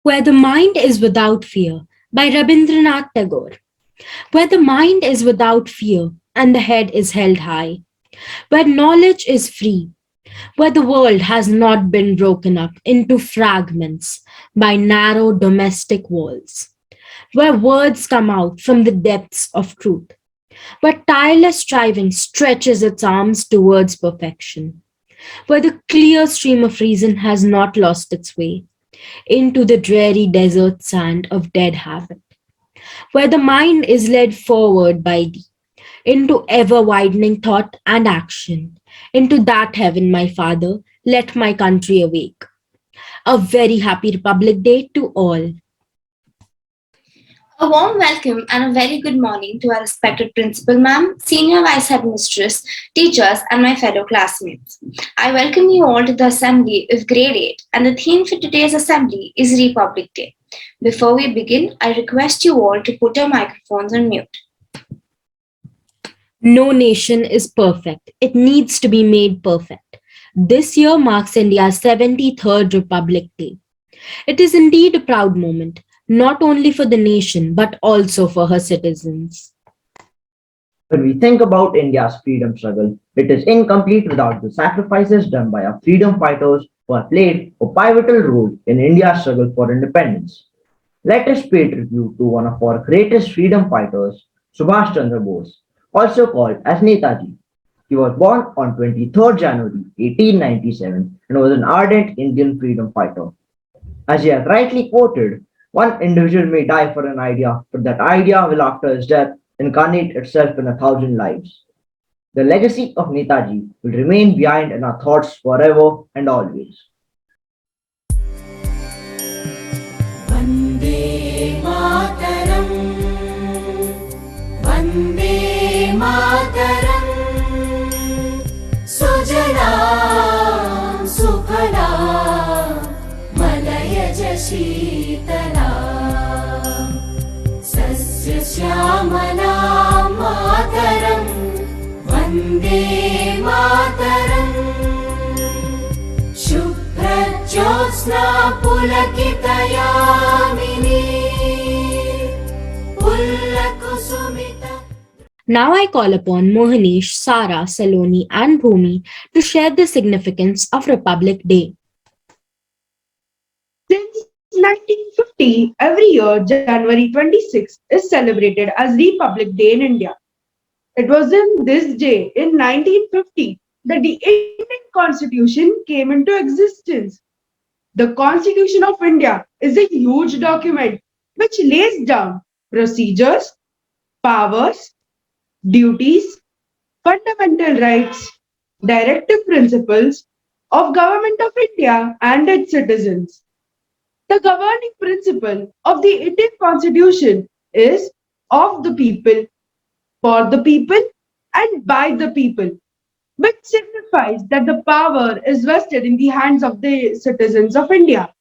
Where the Mind is Without Fear by Rabindranath Tagore. Where the mind is without fear and the head is held high, where knowledge is free, where the world has not been broken up into fragments by narrow domestic walls, where words come out from the depths of truth, where tireless striving stretches its arms towards perfection, where the clear stream of reason has not lost its way into the dreary desert sand of dead habit, where the mind is led forward by thee into ever widening thought and action, into that heaven, my Father, let my country awake. A very happy Republic Day to all. A warm welcome and a very good morning to our respected principal ma'am, senior vice headmistress, teachers, and my fellow classmates. I welcome you all to the assembly of grade 8, and the theme for today's assembly is Republic Day. Before we begin, I request you all to put your microphones on mute. No nation is perfect. It needs to be made perfect. This year marks India's 73rd Republic Day. It is indeed a proud moment, not only for the nation but also for her citizens. When we think about India's freedom struggle, it is incomplete without the sacrifices done by our freedom fighters who have played a pivotal role in India's struggle for independence. Let us pay tribute to one of our greatest freedom fighters, Subhash Chandra Bose, also called as Netaji. He was born on 23rd January 1897 and was an ardent Indian freedom fighter. As he has rightly quoted, one individual may die for an idea, but that idea will after his death incarnate itself in 1,000 lives. The legacy of Netaji will remain behind in our thoughts forever and always. Vande Mataram, Vande Mataram, Sujalam Sukhalam, Malayaj Sheetalam, Sasya Syamalam Mataram, Vande Mataram, Shubhrajyotsna Pulakitayamini, Pullakusumita. Now I call upon Mohanish, Sara, Saloni, and Bhumi to share the significance of Republic Day. Since 1950, every year, January 26th is celebrated as Republic Day in India. It was in this day, in 1950, that the Indian Constitution came into existence. The Constitution of India is a huge document which lays down procedures, powers, duties, fundamental rights, directive principles of Government of India and its citizens. The governing principle of the Indian Constitution is of the people, for the people, and by the people, which signifies that the power is vested in the hands of the citizens of India.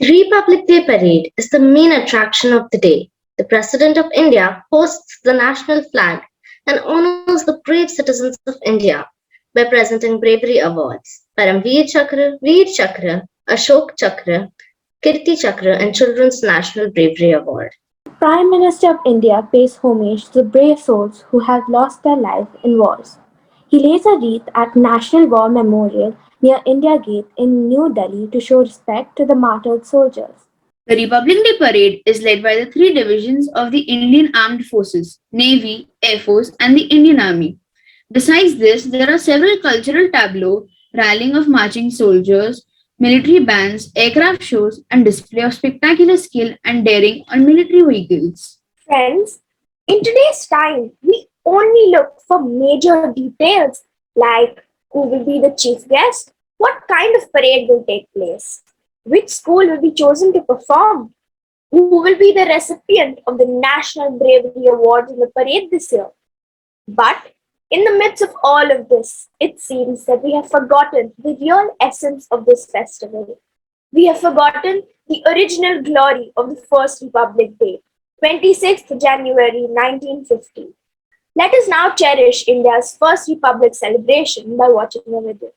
Republic Day Parade is the main attraction of the day. The President of India hosts the national flag and honors the brave citizens of India by presenting bravery awards, Paramveer Chakra, Veer Chakra, Ashok Chakra, Kirti Chakra, and Children's National Bravery Award. Prime Minister of India pays homage to the brave souls who have lost their life in wars. He lays a wreath at National War Memorial near India Gate in New Delhi to show respect to the martyred soldiers. The Republic Day Parade is led by the three divisions of the Indian Armed Forces, Navy, Air Force, and the Indian Army. Besides this, there are several cultural tableaux, rallying of marching soldiers, military bands, aircraft shows, and display of spectacular skill and daring on military vehicles. Friends, in today's time, we only look for major details like who will be the chief guest, what kind of parade will take place, which school will be chosen to perform, who will be the recipient of the National Bravery Awards in the parade this year. But in the midst of all of this, it seems that we have forgotten the real essence of this festival. We have forgotten the original glory of the first Republic Day, 26th January 1950. Let us now cherish India's first Republic celebration by watching a video.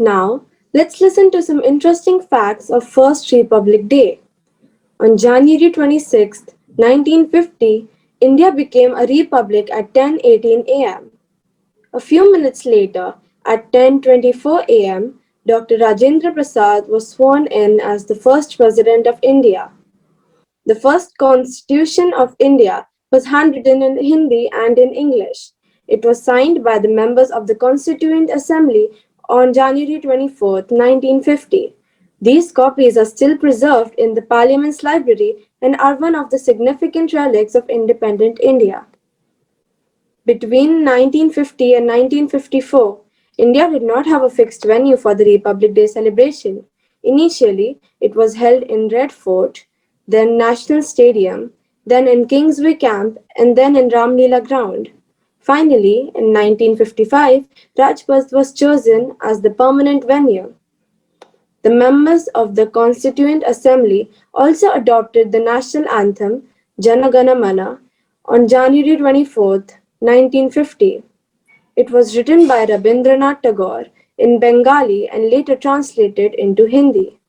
Now, let's listen to some interesting facts of First Republic Day. On January 26, 1950, India became a republic at 10:18 a.m. A few minutes later, at 10:24 a.m., Dr. Rajendra Prasad was sworn in as the first president of India. The first Constitution of India was handwritten in Hindi and in English. It was signed by the members of the Constituent Assembly on January 24, 1950. These copies are still preserved in the Parliament's library and are one of the significant relics of independent India. Between 1950 and 1954, India did not have a fixed venue for the Republic Day celebration. Initially, it was held in Red Fort, then National Stadium, then in Kingsway Camp, and then in Ramlila Ground. Finally, in 1955, Rajpath was chosen as the permanent venue. The members of the Constituent Assembly also adopted the national anthem, Jana Gana Mana, on January 24, 1950. It was written by Rabindranath Tagore in Bengali and later translated into Hindi.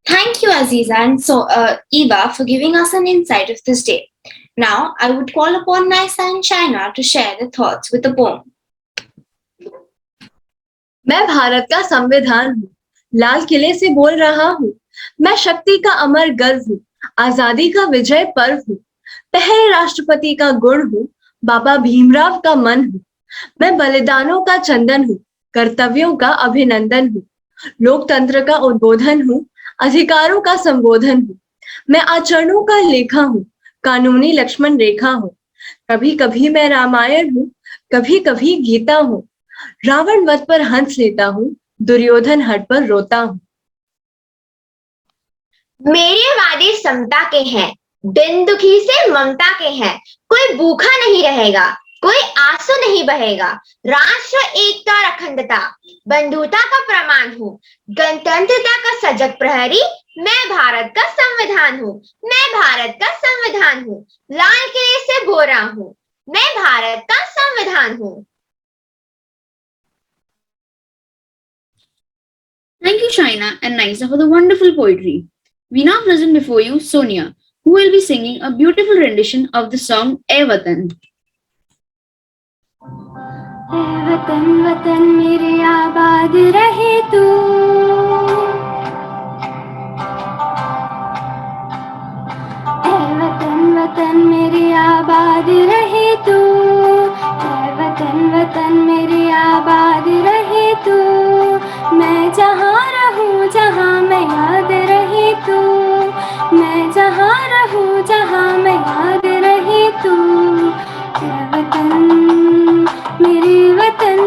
Thank you, Aziza and Eva, for giving us an insight of this day. Now, I would call upon Nisa and China to share their thoughts with a poem. मैं भारत का संविधान हूँ, लाल किले से बोल रहा हूँ। मैं शक्ति का अमर गर्व हूँ, आजादी का विजय पर्व हूँ। पहले राष्ट्रपति का गुण हूँ, बाबा भीमराव का मन हूँ। मैं बलिदानों का चंदन हूँ, कर्तव्यों का अभिनंदन हूँ। लोकतंत्र का उद्बोधन हूँ, अधिकारों का संबोधन हूँ। मैं आचरणों का लेखा हूँ, कानूनी लक्ष्मण रेखा हूँ। कभी कभी मैं रामायण हूँ, कभी कभी गीता हूँ। रावण वध पर हंस लेता हूँ, दुर्योधन हट पर रोता हूँ। मेरे वादे समता के हैं, दिन दुखी से ममता के हैं। कोई भूखा नहीं रहेगा, कोई आंसू नहीं बहेगा। राष्ट्र एकता और अखंडता, बंधुता का प्रमाण हूँ। गणतंत्रता का सजग प्रहरी, मैं भारत का संविधान हूँ। मैं भारत का संविधान हूँ, लाल किले से बोल रहा हूँ। मैं भारत का संविधान हूँ। Thank you, Shaina and Nisa, for the wonderful poetry. We now present before you Sonia, who will be singing a beautiful rendition of the song "Ae Watan." ऐ वतन वतन मेरे आबाद रहे तू, ऐ वतन वतन मेरे आबाद रहे तू, ऐ वतन वतन मेरे आबाद रहे तू। मैं जहाँ रहूँ जहाँ मैं याद रहे तू, मैं जहाँ रहूँ जहाँ मैं याद रहे तू। ऐ वतन मेरे वतन,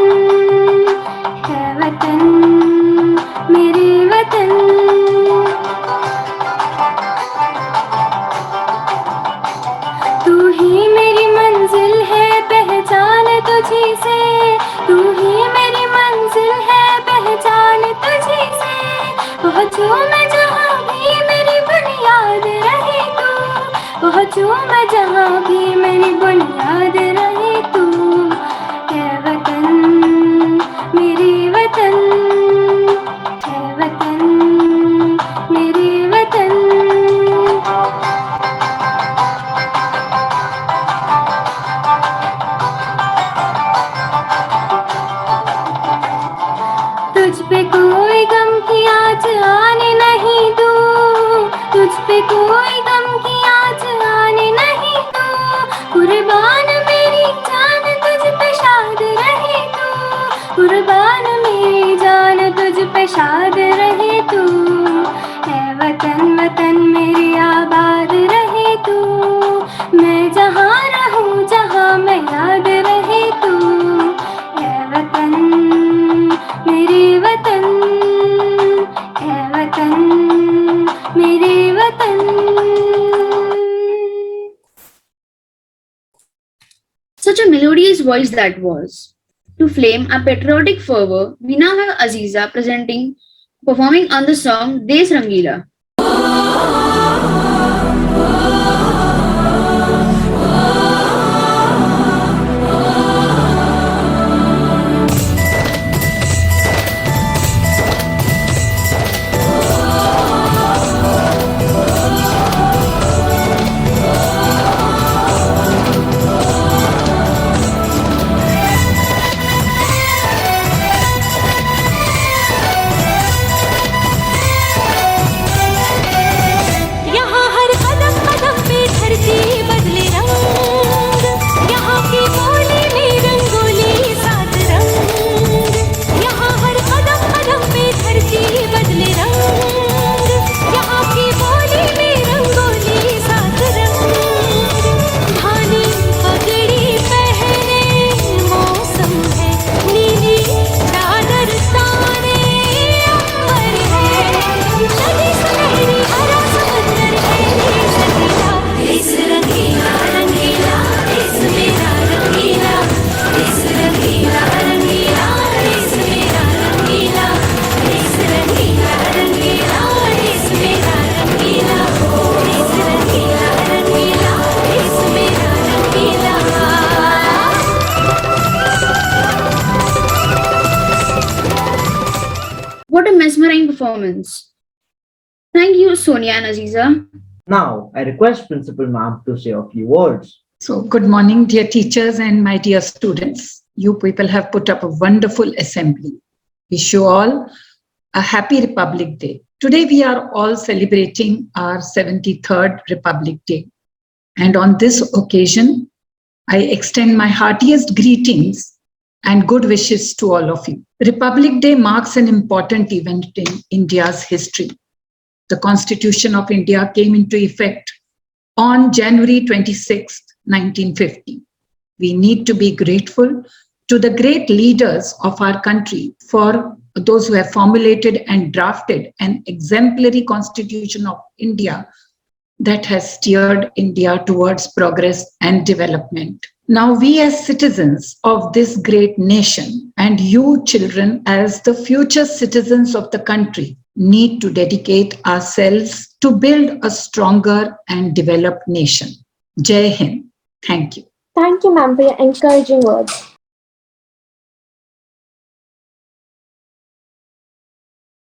है वतन मेरे वतन। तू ही मेरी मंजिल है, पहचान तुझी से। तू ही मेरी मंजिल है, पहचान तुझी से। पहुँचूं मैं जहाँ भी मेरी बुनियाद रहे तू, पहुँचूं मैं जहाँ भी मेरी बुनियाद रहे तू। है वतन मेरे वतन, है वतन मेरे वतन। तुझ पे कोई गम की आँच आने नहीं दूँ, तुझ पे कोई गम की आँच आने नहीं दूँ। कुर्बान मेरी जान तुझ पे शाद रहे तू, कुर्बान मेरी जान तुझ पे शाद रहे तू। है वतन वतन मेरे आबाद रहे तू, मैं जहाँ रहूँ जहाँ मैं याद रहे तू। है वतन मेरे वतन, है वतन मेरे वतन। Such a melodious voice that was. To flame our patriotic fervor, we now have Aziza performing on the song Des Rangila. unifying performance. Thank you, Sonia and Aziza. Now, I request Principal Ma'am to say a few words. So, good morning, dear teachers and my dear students. You people have put up a wonderful assembly. Wish you all a happy Republic Day. Today, we are all celebrating our 73rd Republic Day. And on this occasion, I extend my heartiest greetings and good wishes to all of you. Republic Day marks an important event in India's history. The Constitution of India came into effect on January 26, 1950. We need to be grateful to the great leaders of our country for those who have formulated and drafted an exemplary Constitution of India that has steered India towards progress and development. Now, we as citizens of this great nation and you children as the future citizens of the country need to dedicate ourselves to build a stronger and developed nation. Jai Hind. Thank you. Thank you, ma'am, for your encouraging words.